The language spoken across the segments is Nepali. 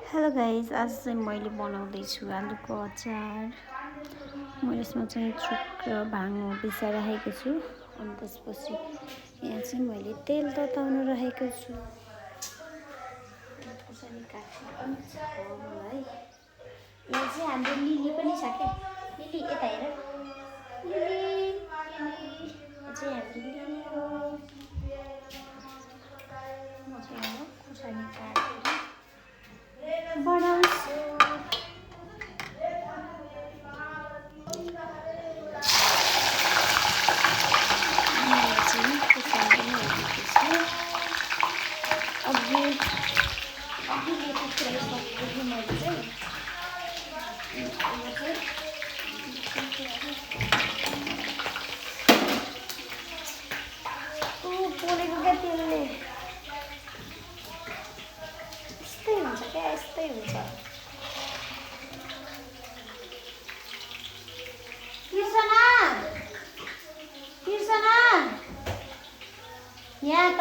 हेलो गाइज, आज चाहिँ मैले बनाउँदैछु आलुको अचार। मैले यसमा चाहिँ चुक र भाङो पिसाइराखेको छु। अनि त्यसपछि यहाँ चाहिँ मैले तेल तताउन राखेको छु। खुर्सानी काट्नु पनि छ मलाई। यहाँ चाहिँ हाम्रो लिली पनि छ क्या। लिली यता हेर। लिली यो चाहिँ हाम्रो लिली हो। म चाहिँ यहाँ खुर्सानी काटेर बनाउँछु। बोलेको क्या त्यसले यस्तै हुन्छ क्या, यस्तै हुन्छ। किर्सना यहाँ त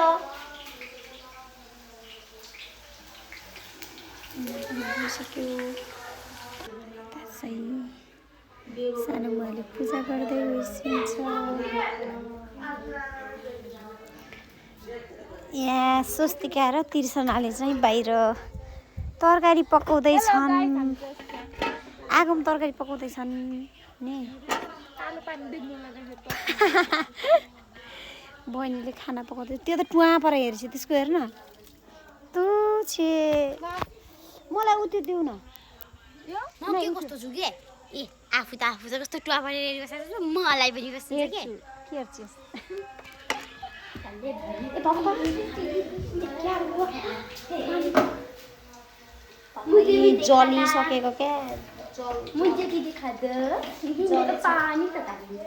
सानो मैले पूजा गर्दै उसिन्छ। यहाँ स्वस्तिका र तिर्सनाले चाहिँ बाहिर तरकारी पकाउँदैछन्। आगोमा तरकारी पकाउँदैछन् नि। बहिनीले खाना पकाउँदै त्यो त टुवा पर हेर्छ त्यसको हेर्न तँ छे मलाई उति देऊ न। म के कस्तो छु के ए आफू त कस्तो टुवा परेर हेरेको छ मलाई पनि कस्तो छ के हेर्छस् जलिसकेको क्या। मुझे दिदी खाँदा पानी त खाली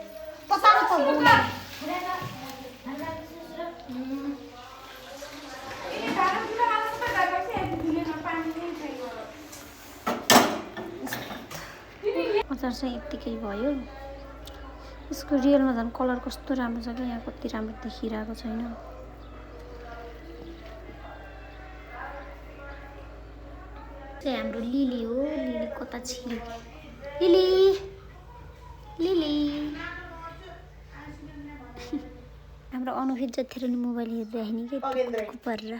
पताको त गुना अचार चाहिँ यत्तिकै भयो। यसको रियलमा झन् कलर कस्तो राम्रो छ कि यहाँ कति राम्रो देखिरहेको छैन। चाहिँ हाम्रो लिली हो। लिली कता छिर्यो? लिली लिली हाम्रो अनुफित जतिखेर नि मोबाइल हेरिरहेको नि कि परेर